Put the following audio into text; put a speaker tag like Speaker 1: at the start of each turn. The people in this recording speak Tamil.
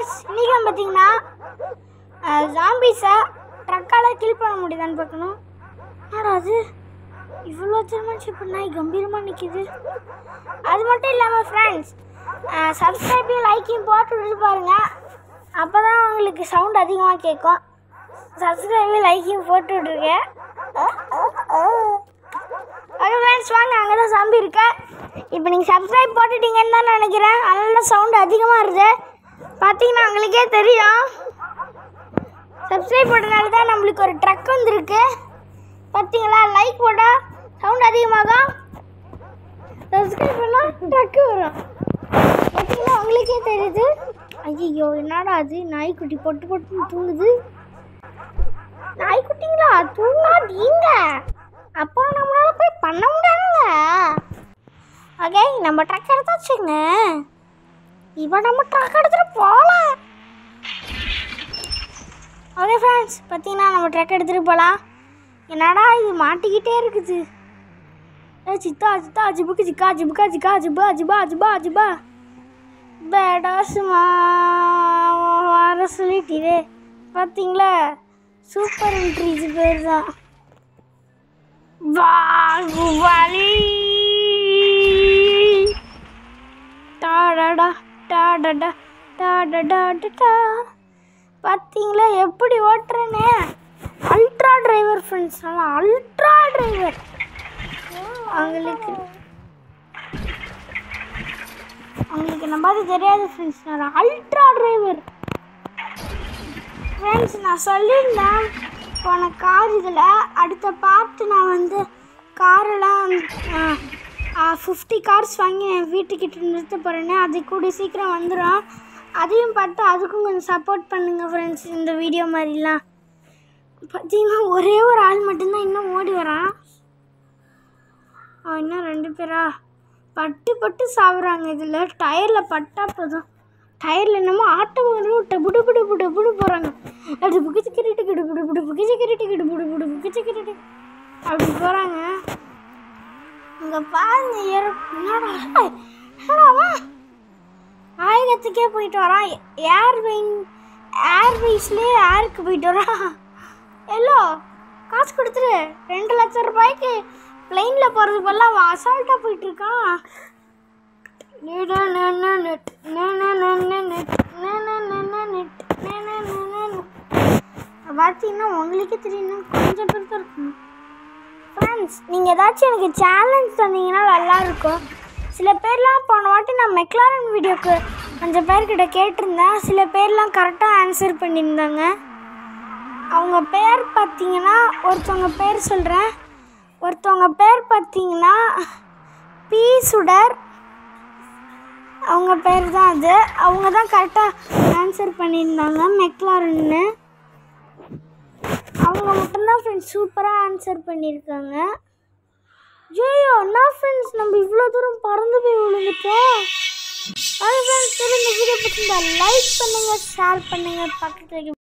Speaker 1: வியூவர்ஸ், இன்னைக்கு பார்த்தீங்கன்னா ஜாம்பிஸை ட்ரக்கால் கில் பண்ண முடியுதான்னு பார்க்கணும். ஆனால் அது இவ்வளோ ஜெர்மன்ஷிப் நாய் கம்பீரமாக நிற்கிது. அது மட்டும் இல்லாமல் ஃப்ரெண்ட்ஸ், சப்ஸ்கிரைபையும் லைக்கையும் போட்டு விட்டு பாருங்கள். அப்போ தான் உங்களுக்கு சவுண்ட் அதிகமாக கேட்கும். சப்ஸ்கிரைபையும் லைக்கையும் போட்டு விட்ருக்கேன். ஓகே ஃப்ரெண்ட்ஸ், வாங்க, அங்கே தான் சாம்பி இருக்கேன். இப்போ நீங்கள் சப்ஸ்கிரைப் போட்டுட்டீங்கன்னு தான் நினைக்கிறேன். அதனால சவுண்டு அதிகமாக இருக்குது. பார்த்தீங்கன்னா உங்களுக்கே தெரியும். சப்ஸ்கிரைப் போட்டனால தான் நம்மளுக்கு ஒரு ட்ரக் வந்துருக்கு. பார்த்தீங்களா? லைக் போட்டால் சவுண்ட் அதிகமாகும், சப்ஸ்கிரைப் பண்ணால் ட்ரக்கு வரும். பார்த்தீங்கன்னா உங்களுக்கே தெரியுது. ஐயோ, என்னடா அது? நாய்க்குட்டி பொட்டு பொட்டுன்னு தூங்குது. நாய்க்குட்டிங்களா தூங்காதீங்க, அப்போ நம்மளால போய் பண்ண முடியாதுங்க. ஓகே, நம்ம ட்ரக் எடுத்தாச்சுங்க. இப்போ நம்ம ட்ரக் எடுத்துகிட்டு போகலாம். ஓகே ஃப்ரெண்ட்ஸ், பார்த்தீங்கன்னா நம்ம ட்ரக் எடுத்துகிட்டு போகலாம். என்னடா இது மாட்டிக்கிட்டே இருக்குது? சித்தா சித்தா அஜிபுக்கு ஜிக்கா அஜிபுக்கா ஜிக்கா அஜிபா அஜிபா அஜிபா அஜிபா பேடாசுமா வர சொல்லிட்டே. பார்த்தீங்களா, சூப்பர் என்ட்ரிஸ் பேர் தான். பாகுபலி டாடா டாடா டாடா டா. பார்த்தீங்களா எப்படி ஓட்டுறேன்னு? அல்ட்ரா டிரைவர் ஃப்ரெண்ட்ஸ், நல்லா அல்ட்ரா டிரைவர். அவங்களுக்கு நம்ம அது தெரியாது ஃப்ரெண்ட்ஸ், நான் அல்ட்ரா டிரைவர். ஃப்ரெண்ட்ஸ், நான் சொல்லியிருந்தேன் போன கார் இதில் அடுத்த பார்த்து நான் வந்து காரெல்லாம் 50 கார்ஸ் வாங்கி என் வீட்டுக்கிட்ட நிறுத்த போகிறேன்னு. அது கூட சீக்கிரம் வந்துடும். அதையும் பார்த்து அதுக்கும் கொஞ்சம் சப்போர்ட் பண்ணுங்கள் ஃப்ரெண்ட்ஸ். இந்த வீடியோ மாதிரிலாம் பார்த்தீங்கன்னா ஒரே ஒரு ஆள் மட்டும்தான் இன்னும் ஓடி வரான். இன்னும் 2 பேரா பட்டு பட்டு சாப்பிட்றாங்க. இதில் டயரில் பட்டா போதும். டயரில் என்னமோ ஆட்டம் வரும், டபுடு புடு புடு புடு போகிறாங்க. அது புக்கிச்சு கிரிட்டு கிடு புடு புடு புக்கிச்சு கிரிட்டு கிடு புடு புடு புக்கிச்சு கிரிட்டு அப்படி போகிறாங்க. இங்கே பாருங்க, என்னடா ஆயகத்துக்கே போயிட்டு வரான். ஏர்வேஸ்லேயே ஏருக்கு போயிட்டு வரான். எல்லோ காசு கொடுத்துரு. 2 லட்சம் ரூபாய்க்கு பிளெயினில் போகிறது போல அவன் அசால்ட்டாக போயிட்டுருக்கான். பார்த்தீங்கன்னா உங்களுக்கே தெரியும், கொஞ்சம் பேர் தான் இருக்கணும். ஃப்ரெண்ட்ஸ், நீங்கள் ஏதாச்சும் எனக்கு சேலஞ்ச் தந்தீங்கன்னா நல்லாயிருக்கும். சில பேர்லாம் போன வாட்டி நான் மெக்லாரன் வீடியோக்கு 5 பேர்கிட்ட கேட்டிருந்தேன். சில பேர்லாம் கரெக்டாக ஆன்சர் பண்ணியிருந்தாங்க. அவங்க பேர் பார்த்தீங்கன்னா, ஒருத்தவங்க பேர் சொல்கிறேன். ஒருத்தவங்க பேர் பார்த்தீங்கன்னா பி சுடர், அவங்க பேர் தான் அது. அவங்க தான் கரெக்டாக ஆன்சர் பண்ணியிருந்தாங்க மெக்லாரன்னு. அவங்க மட்டும்தான் ஃப்ரெண்ட்ஸ் சூப்பராக ஆன்சர் பண்ணியிருக்காங்க. ஐயோ, என்ன ஃப்ரெண்ட்ஸ், நம்ம இவ்வளோ தூரம் பறந்து போய் விழுந்துட்டோம். அது ஃப்ரெண்ட்ஸ், இந்த வீடியோ பிடிச்சிருந்தா லைக் பண்ணுங்கள், ஷேர் பண்ணுங்கள், பக்கத்தில்